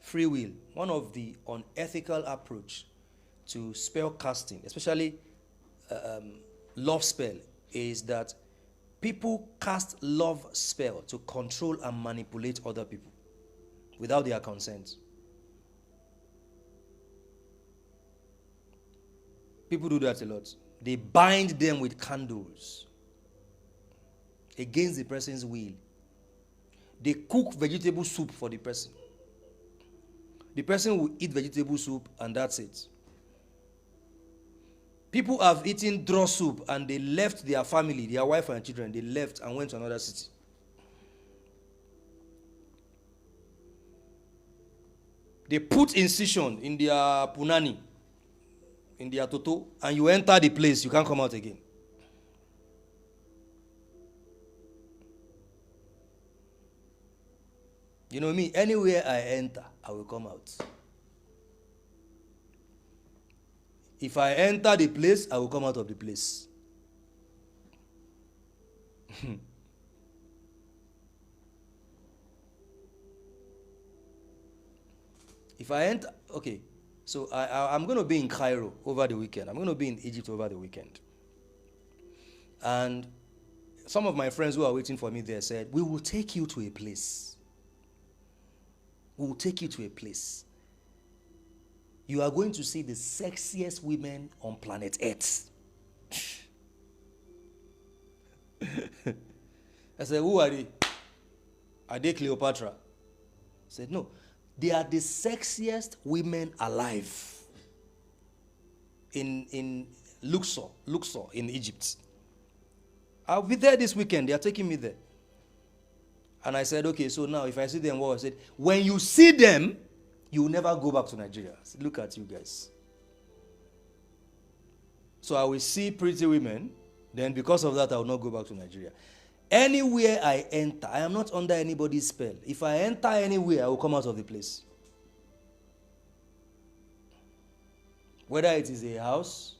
Free will. One of the unethical approach to spell casting, especially love spell, is that people cast love spell to control and manipulate other people without their consent. People do that a lot. They bind them with candles against the person's will. They cook vegetable soup for the person. The person will eat vegetable soup and that's it. People have eaten draw soup and they left their family, their wife and children. They left and went to another city. They put incision in their punani, in their toto, and you enter the place, you can't come out again. You know me, anywhere I enter, I will come out. If I enter the place, I will come out of the place. If I enter, okay, so I'm going to be in Cairo over the weekend. I'm going to be in Egypt over the weekend. And some of my friends who are waiting for me there said, we will take you to a place. We will take you to a place. You are going to see the sexiest women on planet Earth. I said, who are they? Are they Cleopatra? I said, no. They are the sexiest women alive in Luxor in Egypt. I'll be there this weekend. They are taking me there. And I said, okay, so now if I see them, what I said, when you see them, you will never go back to Nigeria. Said, look at you guys. So I will see pretty women, then because of that, I will not go back to Nigeria. Anywhere I enter, I am not under anybody's spell. If I enter anywhere, I will come out of the place. Whether it is a house,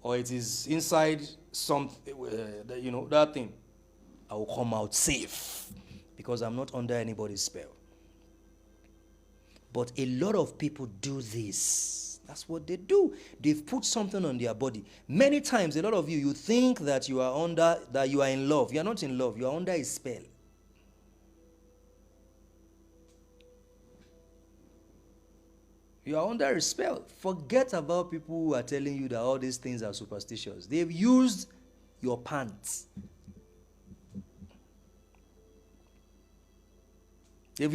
or it is inside some, that thing, I will come out safe because I'm not under anybody's spell. But a lot of people do this. That's what they do. They've put something on their body. Many times, a lot of you think that you are in love. You are not in love. You are under a spell. You are under a spell. Forget about people who are telling you that all these things are superstitious. They've used your pants. They've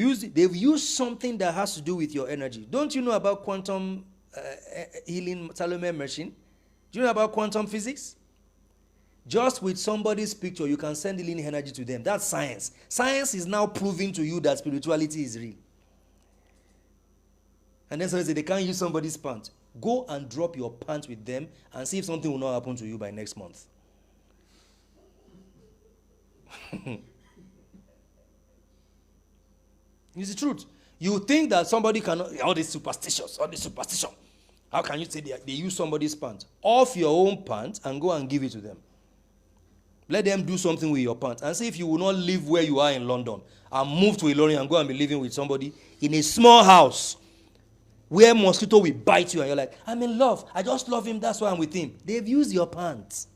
used something that has to do with your energy. Don't you know about quantum healing Salome machine? Do you know about quantum physics? Just with somebody's picture, you can send healing energy to them. That's science. Science is now proving to you that spirituality is real. And then somebody say they can't use somebody's pants. Go and drop your pants with them and see if something will not happen to you by next month. It's the truth. You think that somebody cannot, all this superstition. How can you say they use somebody's pants? Off your own pants and go and give it to them. Let them do something with your pants and see if you will not live where you are in London and move to Ilorin and go and be living with somebody in a small house where mosquito will bite you and you're like, I'm in love. I just love him. That's why I'm with him. They've used your pants.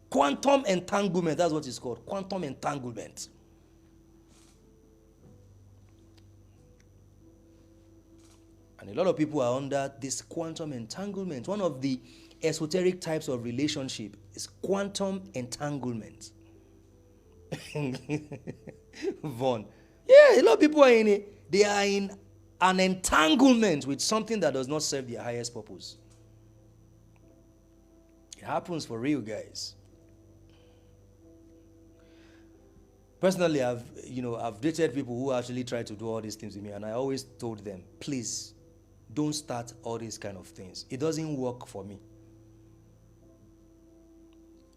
Quantum entanglement. That's what it's called. Quantum entanglement. And a lot of people are under this quantum entanglement. One of the esoteric types of relationship is quantum entanglement. Vaughn. Yeah, a lot of people are in it. They are in an entanglement with something that does not serve their highest purpose. It happens for real, guys. Personally, I've dated people who actually try to do all these things with me, and I always told them, please, don't start all these kind of things. It doesn't work for me.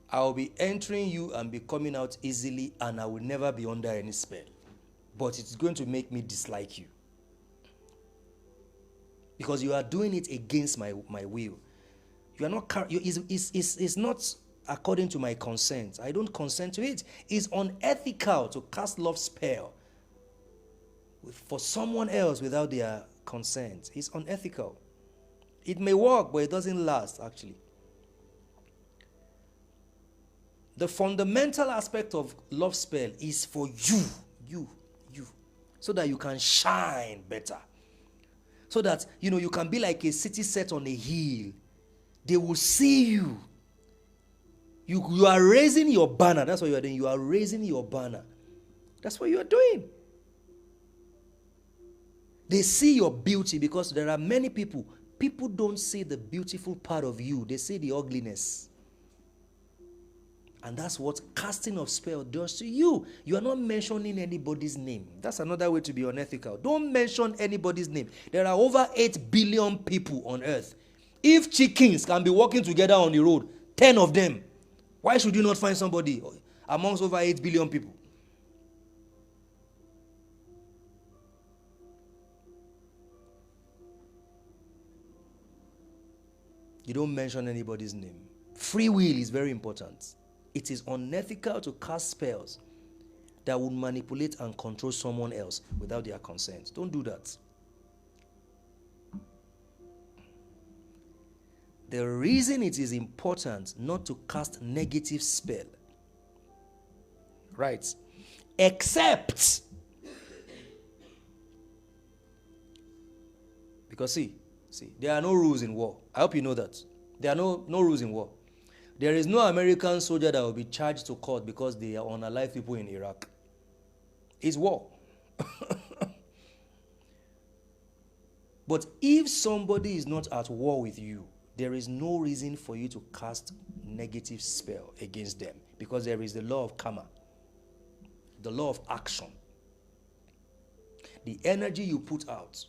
I'll be entering you and be coming out easily, and I will never be under any spell. But it's going to make me dislike you. Because you are doing it against my will. You are not. It's not according to my consent. I don't consent to it. It's unethical to cast love spell for someone else without their consent. It's unethical. It may work, but it doesn't last, actually. The fundamental aspect of love spell is for you, so that you can shine better. So that, you can be like a city set on a hill. They will see you. You are raising your banner. That's what you are doing. You are raising your banner. That's what you are doing. They see your beauty, because there are many people. People don't see the beautiful part of you. They see the ugliness. And that's what casting of spell does to you. You are not mentioning anybody's name. That's another way to be unethical. Don't mention anybody's name. There are over 8 billion people on earth. If chickens can be walking together on the road, 10 of them, why should you not find somebody amongst over 8 billion people? You don't mention anybody's name. Free will is very important. It is unethical to cast spells that would manipulate and control someone else without their consent. Don't do that. The reason it is important not to cast negative spell, right? Except, because see, there are no rules in war. I hope you know that. There are no rules in war. There is no American soldier that will be charged to court because they are unalive people in Iraq. It's war. But if somebody is not at war with you, there is no reason for you to cast negative spell against them, because there is the law of karma, the law of action. The energy you put out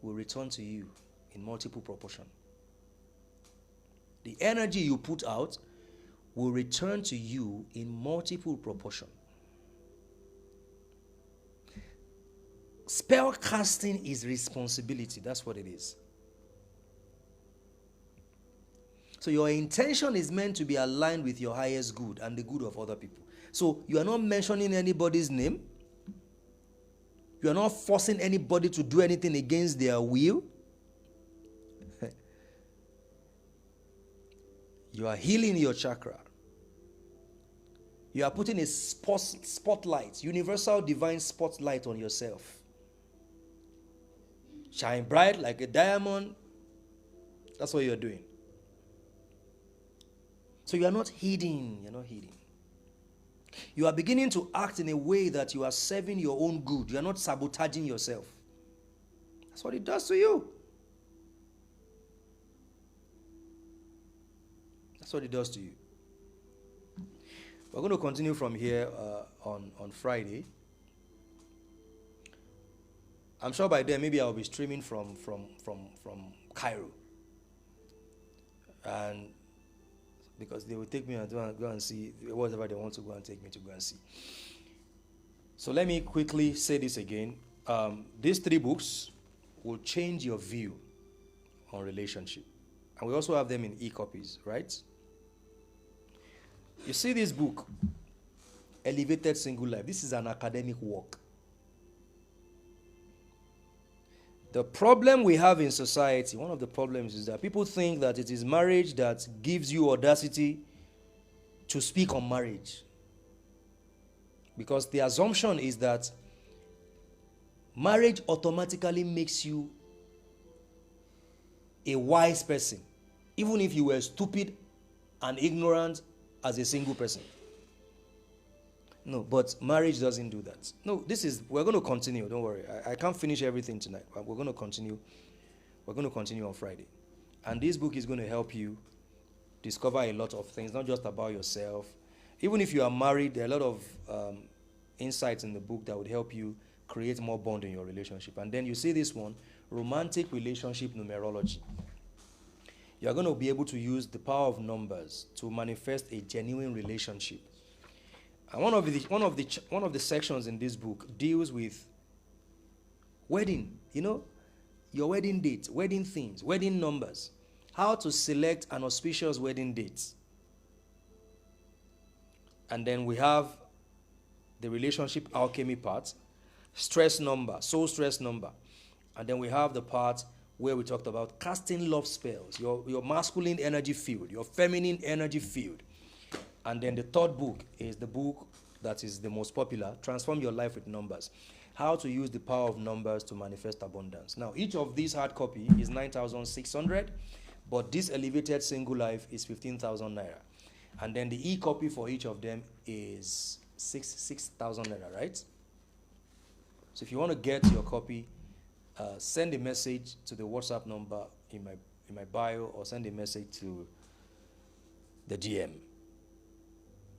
will return to you in multiple proportion. The energy you put out will return to you in multiple proportion. Spell casting is responsibility. That's what it is. So your intention is meant to be aligned with your highest good and the good of other people. So you are not mentioning anybody's name. You are not forcing anybody to do anything against their will. You are healing your chakra. You are putting a spotlight, universal divine spotlight on yourself. Shine bright like a diamond. That's what you're doing. So you are not hidden. You're not hidden. You are beginning to act in a way that you are serving your own good. You are not sabotaging yourself. That's what it does to you. That's what it does to you. We're going to continue from here on Friday. I'm sure by then maybe I'll be streaming from Cairo. And because they will take me and go and see whatever they want to go and take me to go and see. So let me quickly say this again. These 3 books will change your view on relationship. And we also have them in e-copies, right? You see this book, Elevated Single Life. This is an academic work. The problem we have in society, one of the problems is that people think that it is marriage that gives you audacity to speak on marriage. Because the assumption is that marriage automatically makes you a wise person, even if you were stupid and ignorant as a single person. No, but marriage doesn't do that. No, we're going to continue, don't worry. I can't finish everything tonight, but we're going to continue. We're going to continue on Friday. And this book is going to help you discover a lot of things, not just about yourself. Even if you are married, there are a lot of insights in the book that would help you create more bond in your relationship. And then you see this one, romantic relationship numerology. You're going to be able to use the power of numbers to manifest a genuine relationship. And one of the sections in this book deals with wedding, your wedding date, wedding themes, wedding numbers, how to select an auspicious wedding date. And then we have the relationship alchemy part, stress number, soul stress number. And then we have the part where we talked about casting love spells, your masculine energy field, your feminine energy field. And then the third book is the book that is the most popular, Transform Your Life with Numbers. How to use the power of numbers to manifest abundance. Now, each of these hard copy is 9,600, but this elevated single life is 15,000 naira. And then the e-copy for each of them is 6,000 naira, right? So if you want to get your copy, send a message to the WhatsApp number in my bio, or send a message to the DM.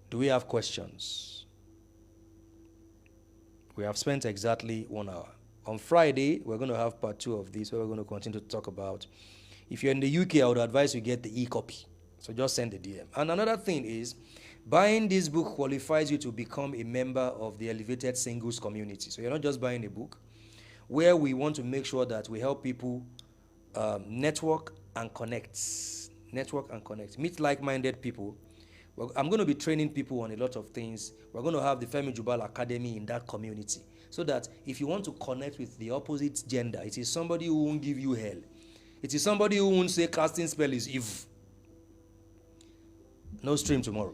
Do we have questions? We have spent exactly 1 hour. On Friday, we're going to have part 2 of this, where we're going to continue to talk about. If you're in the UK, I would advise you get the e-copy. So just send the DM. And another thing is, buying this book qualifies you to become a member of the Elevated Singles community. So you're not just buying a book, where we want to make sure that we help people network and connect. Network and connect. Meet like-minded people. Well, I'm going to be training people on a lot of things. We're going to have the Femi Jubal Academy in that community, so that if you want to connect with the opposite gender, it is somebody who won't give you hell. It is somebody who won't say casting spell is evil. No stream tomorrow.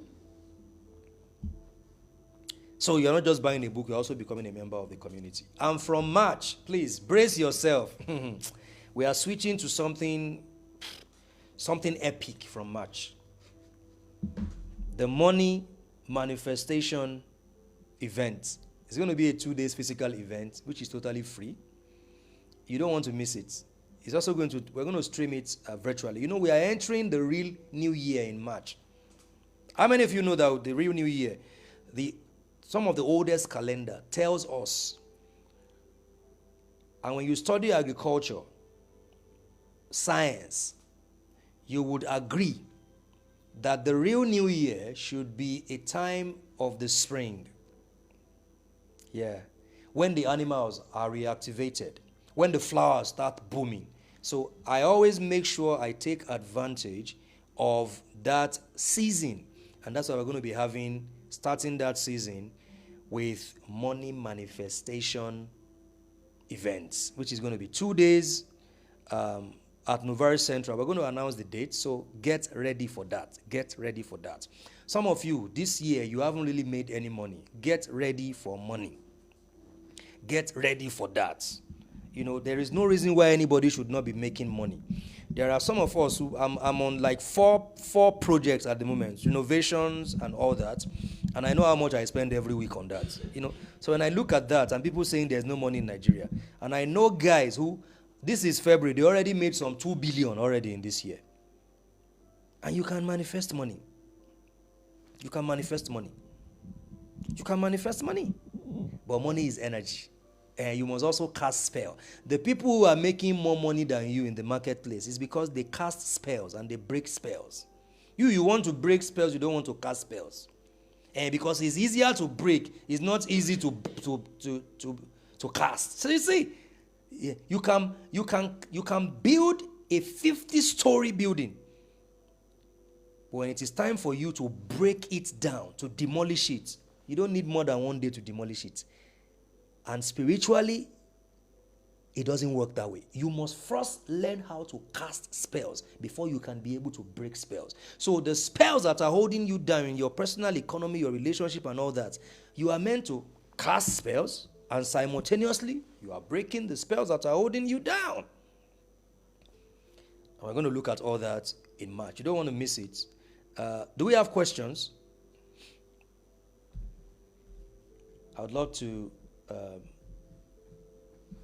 So you're not just buying a book, you're also becoming a member of the community. And from March, please brace yourself. We are switching to something epic from March. The money manifestation event. It's going to be a 2 days physical event, which is totally free. You don't want to miss it. It's also we're going to stream it virtually. We are entering the real new year in March. How many of you know that the real new year, some of the oldest calendar tells us, and when you study agriculture, science, you would agree that the real new year should be a time of the spring. Yeah. When the animals are reactivated, when the flowers start booming. So I always make sure I take advantage of that season. And that's why we're going to be starting that season with money manifestation events, which is going to be 2 days at Novari Central. We're going to announce the date, so get ready for that. Get ready for that. Some of you, this year, you haven't really made any money. Get ready for money. Get ready for that. You know, there is no reason why anybody should not be making money. There are some of us who I'm on like four projects at the moment, renovations and all that, and I know how much I spend every week on that. You know, so when I look at that and people saying there's no money in Nigeria, and I know guys who, this is February, they already made some 2 billion already in this year, and you can manifest money. You can manifest money. You can manifest money, but money is energy. And you must also cast spell. The people who are making more money than you in the marketplace is because they cast spells and they break spells. You want to break spells, you don't want to cast spells. And because it's easier to break, it's not easy to cast. So you see, you can build a 50-story building. But when it is time for you to break it down, to demolish it, you don't need more than 1 day to demolish it. And spiritually, it doesn't work that way. You must first learn how to cast spells before you can be able to break spells. So the spells that are holding you down in your personal economy, your relationship and all that, you are meant to cast spells, and simultaneously, you are breaking the spells that are holding you down. And we're going to look at all that in March. You don't want to miss it. Do we have questions? I would love to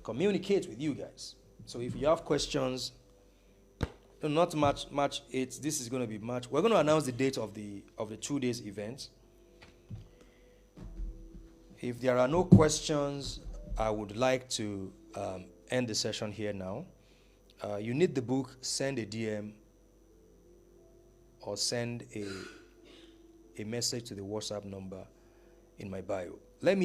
communicate with you guys. So if you have questions, not March 8th, this is going to be March. We're going to announce the date of the 2 days event. If there are no questions, I would like to end the session here now. You need the book, send a DM or send a message to the WhatsApp number in my bio. Let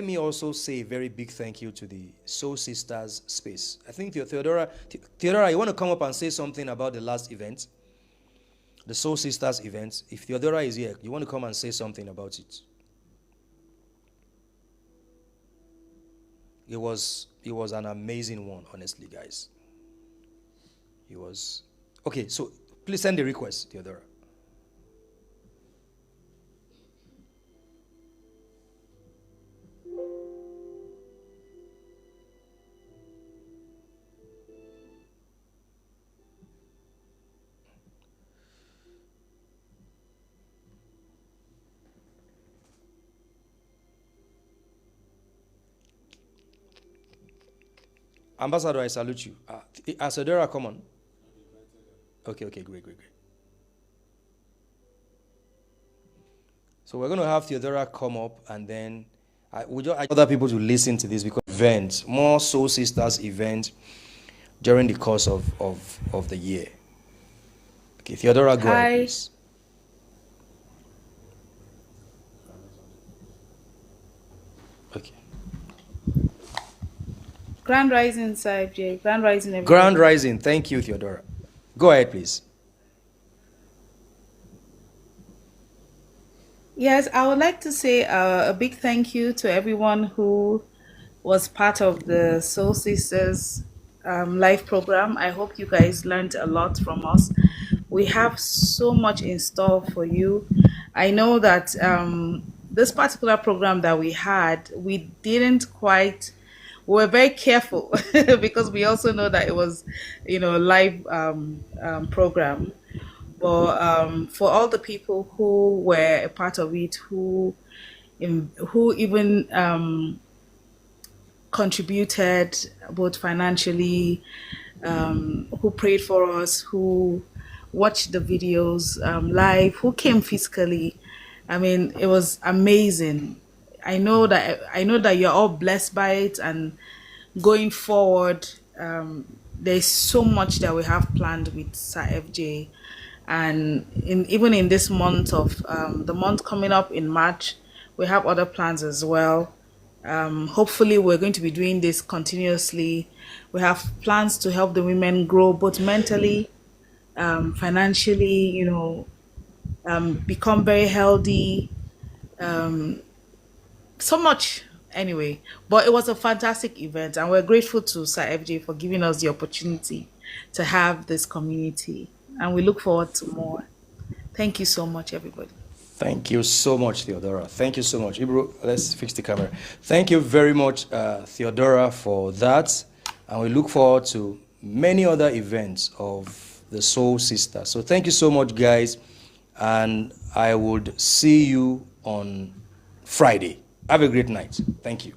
me also say a very big thank you to the Soul Sisters space. I think Theodora, you want to come up and say something about the last event? The Soul Sisters event. If Theodora is here, you want to come and say something about it? It was an amazing one, honestly, guys. It was. Okay, so please send the request, Theodora. Ambassador, I salute you. Asadora, come on. Okay, great. So we're going to have Theodora come up, and then we just other people to listen to this, because events, more Soul Sisters events during the course of the year. Okay, Theodora, go ahead, please. Okay. Grand Rising, Sir FJ. Grand Rising, everybody. Grand Rising. Thank you, Theodora. Go ahead, please. Yes, I would like to say a big thank you to everyone who was part of the Soul Sisters live program. I hope you guys learned a lot from us. We have so much in store for you. I know that this particular program that we had, we didn't quite... We were very careful because we also know that it was, a live program. But for all the people who were a part of it, who even contributed both financially, who prayed for us, who watched the videos live, who came physically, I mean, it was amazing. I know that you're all blessed by it, and going forward, there's so much that we have planned with Sir FJ, and even in this month of the month coming up in March, we have other plans as well. Hopefully, we're going to be doing this continuously. We have plans to help the women grow both mentally, financially, become very healthy. So much anyway, but it was a fantastic event, and we're grateful to Sir FJ for giving us the opportunity to have this community. And we look forward to more. Thank you so much, everybody. Thank you so much, Theodora. Thank you so much. Ibro, let's fix the camera. Thank you very much, Theodora, for that. And we look forward to many other events of the Soul Sister. So thank you so much, guys. And I would see you on Friday. Have a great night. Thank you.